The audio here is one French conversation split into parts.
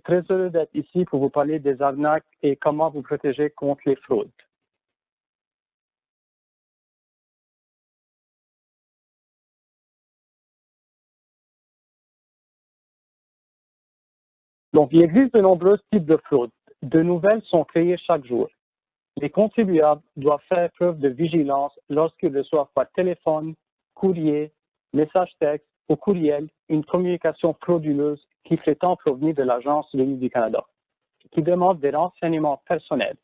très heureux d'être ici pour vous parler des arnaques et comment vous protéger contre les fraudes. Donc, il existe de nombreux types de fraudes. De nouvelles sont créées chaque jour. Les contribuables doivent faire preuve de vigilance lorsqu'ils reçoivent par téléphone, courrier, message texte ou courriel une communication frauduleuse qui prétend provenir de l'Agence du revenu du Canada, qui demande des renseignements personnels,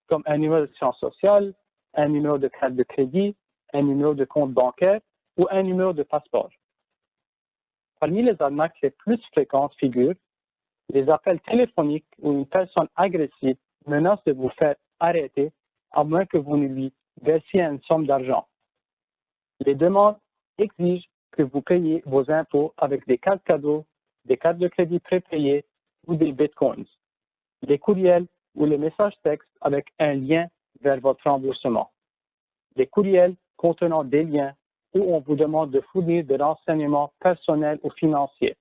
comme un numéro de sécurité sociale, un numéro de carte de crédit, un numéro de compte bancaire ou un numéro de passeport. Parmi les arnaques les plus fréquentes figurent les appels téléphoniques où une personne agressive menace de vous faire arrêter à moins que vous ne lui versiez une somme d'argent. Les demandes exigent que vous payiez vos impôts avec des cartes cadeaux, des cartes de crédit prépayées ou des bitcoins. Les courriels ou les messages textes avec un lien vers votre remboursement. Les courriels contenant des liens où on vous demande de fournir des renseignements personnels ou financiers.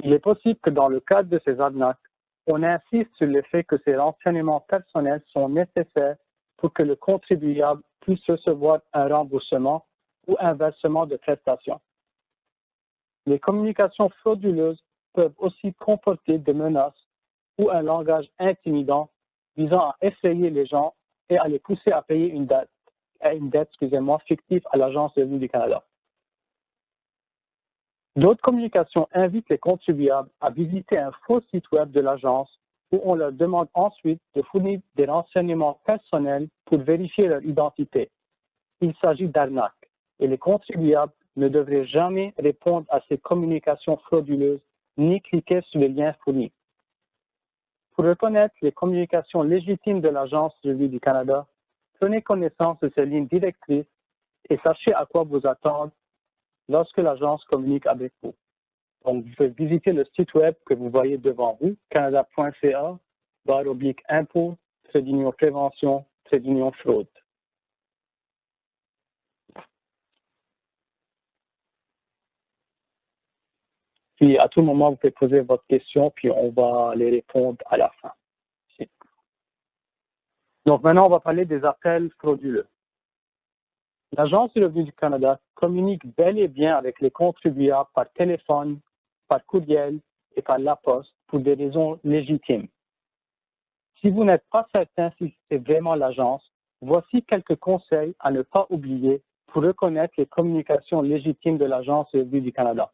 Il est possible que dans le cadre de ces arnaques, on insiste sur le fait que ces renseignements personnels sont nécessaires pour que le contribuable puisse recevoir un remboursement ou un versement de prestations. Les communications frauduleuses peuvent aussi comporter des menaces ou un langage intimidant visant à effrayer les gens et à les pousser à payer une dette fictive à l'Agence du revenu du Canada. D'autres communications invitent les contribuables à visiter un faux site web de l'agence où on leur demande ensuite de fournir des renseignements personnels pour vérifier leur identité. Il s'agit d'arnaques et les contribuables ne devraient jamais répondre à ces communications frauduleuses ni cliquer sur les liens fournis. Pour reconnaître les communications légitimes de l'Agence du revenu du Canada, prenez connaissance de ces lignes directrices et sachez à quoi vous attendre lorsque l'agence communique avec vous. Donc, vous pouvez visiter le site web que vous voyez devant vous, canada.ca/impôt, prévention, fraude. Puis, à tout moment, vous pouvez poser votre question, puis on va les répondre à la fin. Donc, maintenant, on va parler des appels frauduleux. L'Agence du revenu du Canada communique bel et bien avec les contribuables par téléphone, par courriel et par la poste pour des raisons légitimes. Si vous n'êtes pas certain si c'est vraiment l'agence, voici quelques conseils à ne pas oublier pour reconnaître les communications légitimes de l'Agence du revenu du Canada.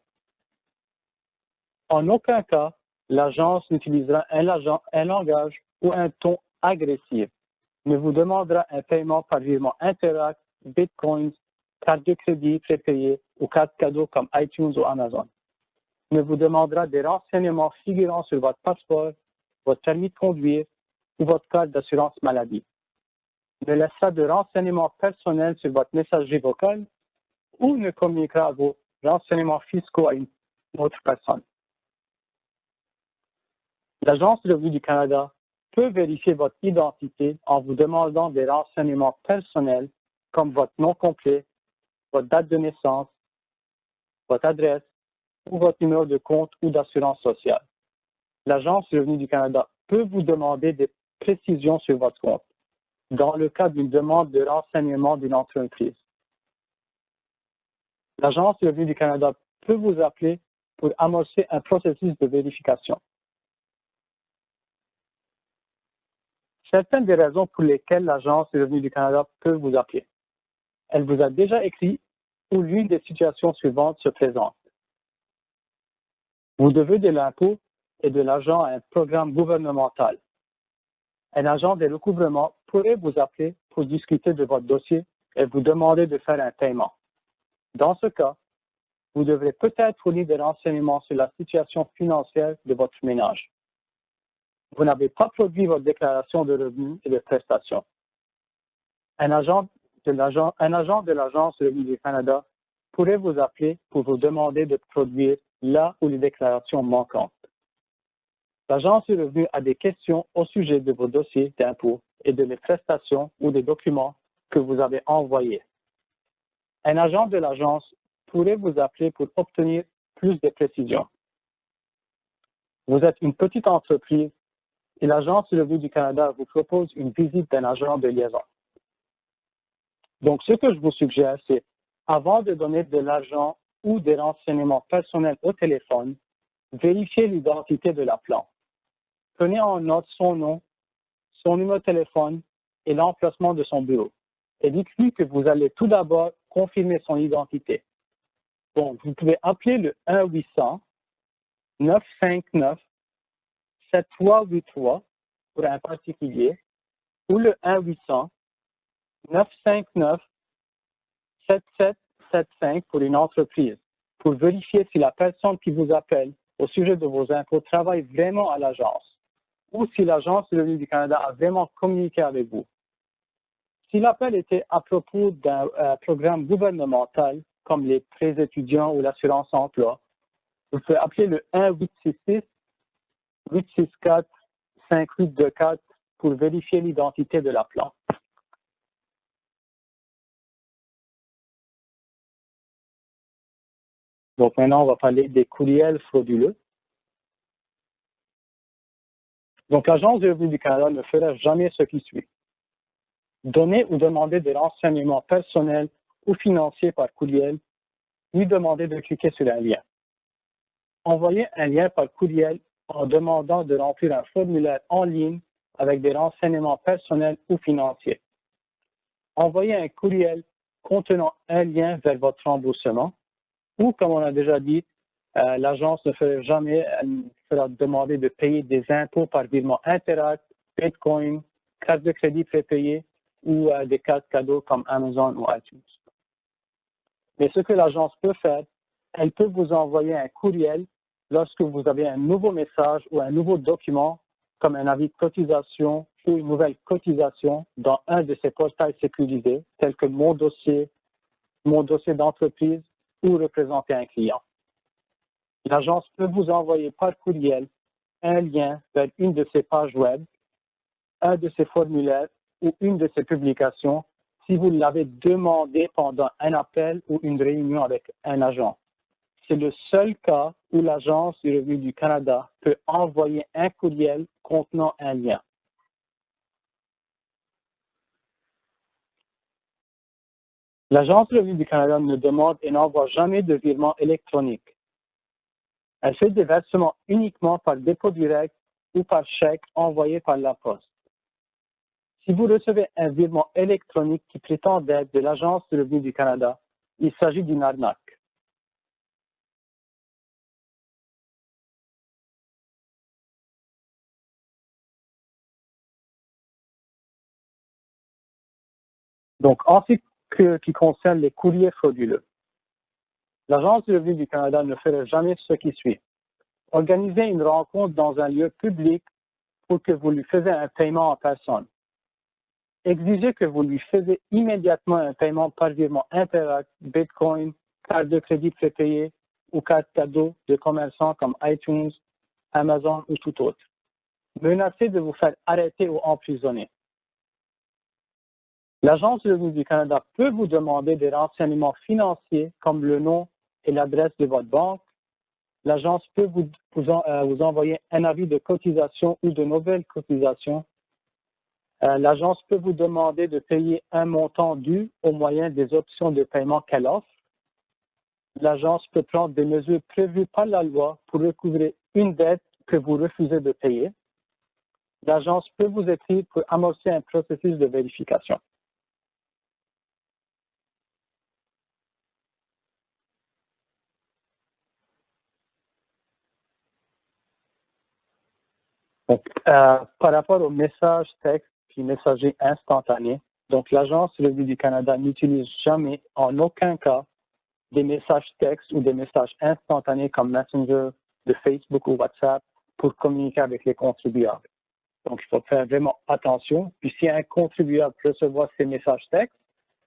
En aucun cas, l'agence n'utilisera un langage ou un ton agressif, ne vous demandera un paiement par virement Interac, Bitcoins, carte de crédit prépayée ou carte cadeau comme iTunes ou Amazon. Ne vous demandera des renseignements figurant sur votre passeport, votre permis de conduire ou votre carte d'assurance maladie. Ne laissera de renseignements personnels sur votre messagerie vocale ou ne communiquera vos renseignements fiscaux à une autre personne. L'Agence du revenu du Canada peut vérifier votre identité en vous demandant des renseignements personnels comme votre nom complet, votre date de naissance, votre adresse ou votre numéro de compte ou d'assurance sociale. L'Agence du revenu du Canada peut vous demander des précisions sur votre compte dans le cas d'une demande de renseignement d'une entreprise. L'Agence du revenu du Canada peut vous appeler pour amorcer un processus de vérification. Certaines des raisons pour lesquelles l'Agence du revenu du Canada peut vous appeler. Elle vous a déjà écrit ou l'une des situations suivantes se présente. Vous devez de l'impôt et de l'argent à un programme gouvernemental. Un agent de recouvrement pourrait vous appeler pour discuter de votre dossier et vous demander de faire un paiement. Dans ce cas, vous devrez peut-être fournir des renseignements sur la situation financière de votre ménage. Vous n'avez pas produit votre déclaration de revenus et de prestations. Un agent de l'Agence du revenu du Canada pourrait vous appeler pour vous demander de produire là où les déclarations manquantes. L'Agence du revenu a des questions au sujet de vos dossiers d'impôts et de les prestations ou des documents que vous avez envoyés. Un agent de l'agence pourrait vous appeler pour obtenir plus de précisions. Vous êtes une petite entreprise et l'Agence du revenu du Canada vous propose une visite d'un agent de liaison. Donc, ce que je vous suggère, c'est avant de donner de l'argent ou des renseignements personnels au téléphone, vérifiez l'identité de l'appelant. Prenez en note son nom, son numéro de téléphone et l'emplacement de son bureau. Et dites-lui que vous allez tout d'abord confirmer son identité. Donc, vous pouvez appeler le 1-800-959-7383 pour un particulier ou le 1-800-959-7775 pour une entreprise pour vérifier si la personne qui vous appelle au sujet de vos impôts travaille vraiment à l'agence ou si l'Agence du revenu du Canada a vraiment communiqué avec vous. Si l'appel était à propos d'un programme gouvernemental, comme les prêts étudiants ou l'assurance emploi, vous pouvez appeler le 1-866-864-5824 pour vérifier l'identité de l'appelant. Donc maintenant, on va parler des courriels frauduleux. Donc l'Agence du revenu du Canada ne fera jamais ce qui suit. Donner ou demander des renseignements personnels ou financiers par courriel, lui demander de cliquer sur un lien. Envoyer un lien par courriel en demandant de remplir un formulaire en ligne avec des renseignements personnels ou financiers. Envoyer un courriel contenant un lien vers votre remboursement ou, comme on a déjà dit, l'agence ne fera jamais demander de payer des impôts par virement Interact, Bitcoin, carte de crédit prépayée ou des cartes cadeaux comme Amazon ou iTunes. Mais ce que l'agence peut faire, elle peut vous envoyer un courriel lorsque vous avez un nouveau message ou un nouveau document comme un avis de cotisation ou une nouvelle cotisation dans un de ces portails sécurisés tels que mon dossier d'entreprise ou représenter un client. L'agence peut vous envoyer par courriel un lien vers une de ses pages web, un de ses formulaires ou une de ses publications si vous l'avez demandé pendant un appel ou une réunion avec un agent. C'est le seul cas où l'Agence du revenu du Canada peut envoyer un courriel contenant un lien. L'Agence du revenu du Canada ne demande et n'envoie jamais de virement électronique. Elle fait des versements uniquement par dépôt direct ou par chèque envoyé par la poste. Si vous recevez un virement électronique qui prétend être de l'Agence du revenu du Canada, il s'agit d'une arnaque. Donc, en ce qui concerne les courriers frauduleux, l'Agence du revenu du Canada ne fera jamais ce qui suit. Organisez une rencontre dans un lieu public pour que vous lui faisiez un paiement en personne. Exigez que vous lui faisiez immédiatement un paiement par virement Interact, Bitcoin, carte de crédit prépayée ou carte cadeau de commerçants comme iTunes, Amazon ou tout autre. Menacez de vous faire arrêter ou emprisonner. L'Agence du revenu du Canada peut vous demander des renseignements financiers comme le nom et l'adresse de votre banque. L'agence peut vous envoyer un avis de cotisation ou de nouvelles cotisations. L'agence peut vous demander de payer un montant dû au moyen des options de paiement qu'elle offre. L'agence peut prendre des mesures prévues par la loi pour recouvrer une dette que vous refusez de payer. L'agence peut vous écrire pour amorcer un processus de vérification. Donc, par rapport aux messages textes puis messagerie instantanée, donc l'Agence du revenu du Canada n'utilise jamais, en aucun cas, des messages textes ou des messages instantanés comme Messenger de Facebook ou WhatsApp pour communiquer avec les contribuables. Donc, il faut faire vraiment attention. Puis, si un contribuable recevoir ces messages textes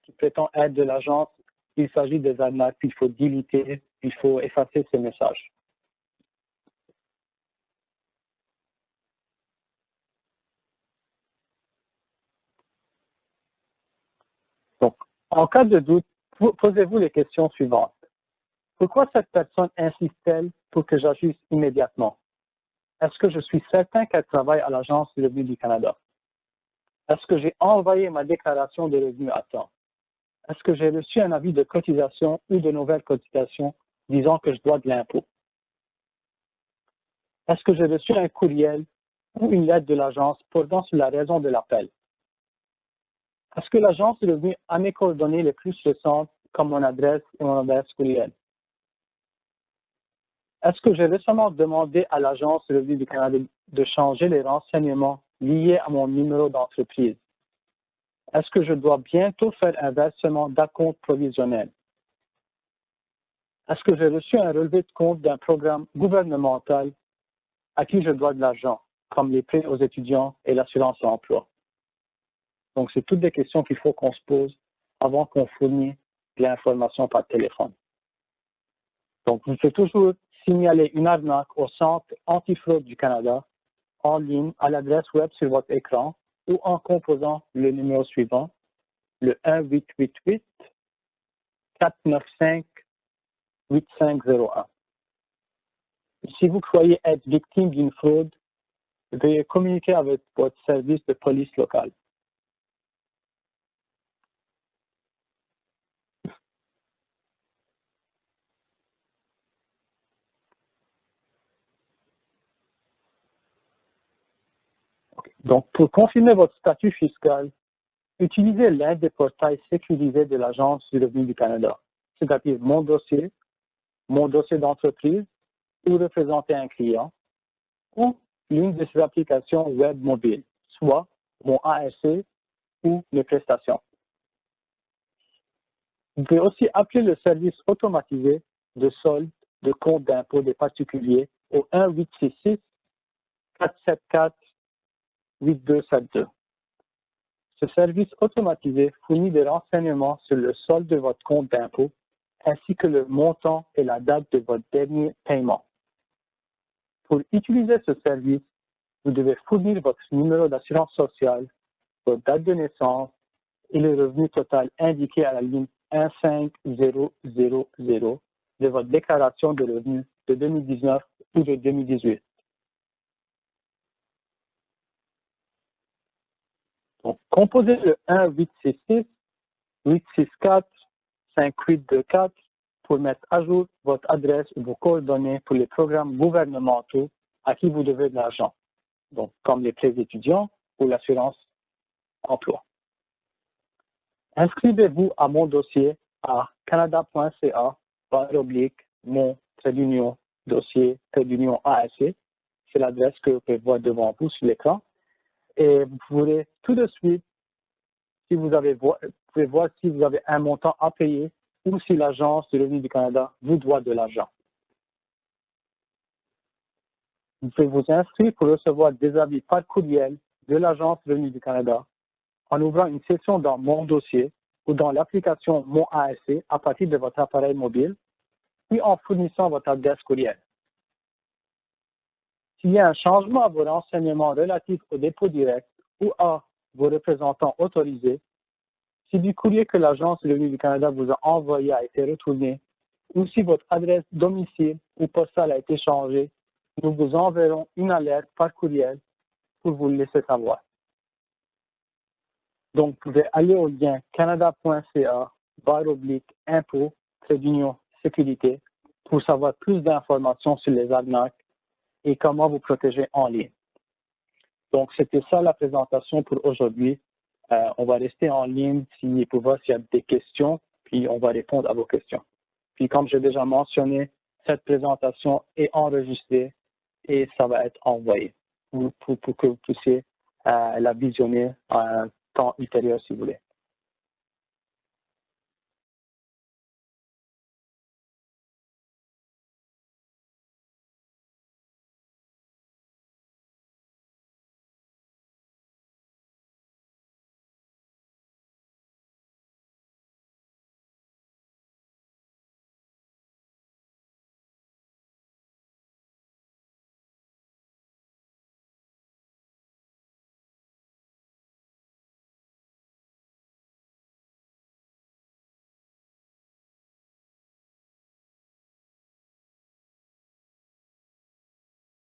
qui prétendent être de l'agence, il s'agit des arnaques, puis il faut déliter, il faut effacer ces messages. Donc, en cas de doute, posez-vous les questions suivantes. Pourquoi cette personne insiste-t-elle pour que j'agisse immédiatement? Est-ce que je suis certain qu'elle travaille à l'Agence du revenu du Canada? Est-ce que j'ai envoyé ma déclaration de revenus à temps? Est-ce que j'ai reçu un avis de cotisation ou de nouvelles cotisations disant que je dois de l'impôt? Est-ce que j'ai reçu un courriel ou une lettre de l'agence portant sur la raison de l'appel? Est-ce que l'agence est revenue à mes coordonnées les plus récentes, comme mon adresse et mon adresse courriel? Est-ce que j'ai récemment demandé à l'Agence du revenu du Canada de changer les renseignements liés à mon numéro d'entreprise? Est-ce que je dois bientôt faire un versement d'acompte provisionnel? Est-ce que j'ai reçu un relevé de compte d'un programme gouvernemental à qui je dois de l'argent, comme les prêts aux étudiants et l'assurance emploi? Donc, c'est toutes des questions qu'il faut qu'on se pose avant qu'on fournisse l'information par téléphone. Donc, vous pouvez toujours signaler une arnaque au Centre antifraude du Canada en ligne à l'adresse web sur votre écran ou en composant le numéro suivant, le 1-888-495-8501. Si vous croyez être victime d'une fraude, veuillez communiquer avec votre service de police local. Donc, pour confirmer votre statut fiscal, utilisez l'un des portails sécurisés de l'Agence du revenu du Canada, c'est-à-dire Mon dossier d'entreprise ou représenter un client, ou l'une de ces applications web mobiles, soit Mon ARC ou mes prestations. Vous pouvez aussi appeler le service automatisé de solde de compte d'impôt des particuliers au 1-866-474-8272. Ce service automatisé fournit des renseignements sur le solde de votre compte d'impôt ainsi que le montant et la date de votre dernier paiement. Pour utiliser ce service, vous devez fournir votre numéro d'assurance sociale, votre date de naissance et le revenu total indiqué à la ligne 15000 de votre déclaration de revenus de 2019 ou de 2018. Donc, composez le 1-866-864-5824 pour mettre à jour votre adresse ou vos coordonnées pour les programmes gouvernementaux à qui vous devez de l'argent, donc comme les prêts étudiants ou l'assurance emploi. Inscrivez-vous à mon dossier à canada.ca/mon-dossier-ARC. C'est l'adresse que vous pouvez voir devant vous sur l'écran. Et vous pourrez tout de suite, vous pouvez voir si vous avez un montant à payer ou si l'Agence du revenu du Canada vous doit de l'argent. Vous pouvez vous inscrire pour recevoir des avis par courriel de l'Agence du revenu du Canada en ouvrant une session dans Mon dossier ou dans l'application Mon ARC à partir de votre appareil mobile, puis en fournissant votre adresse courriel. S'il y a un changement à vos renseignements relatifs au dépôt direct ou à vos représentants autorisés, si du courrier que l'Agence du revenu du Canada vous a envoyé a été retourné, ou si votre adresse domicile ou postale a été changée, nous vous enverrons une alerte par courriel pour vous le laisser savoir. Donc, vous pouvez aller au lien canada.ca/impôt-sécurité pour savoir plus d'informations sur les arnaques et comment vous protéger en ligne. Donc, c'était ça la présentation pour aujourd'hui. On va rester en ligne pour voir s'il y a des questions, puis on va répondre à vos questions. Puis, comme j'ai déjà mentionné, cette présentation est enregistrée et ça va être envoyé pour que vous puissiez la visionner à un temps ultérieur si vous voulez.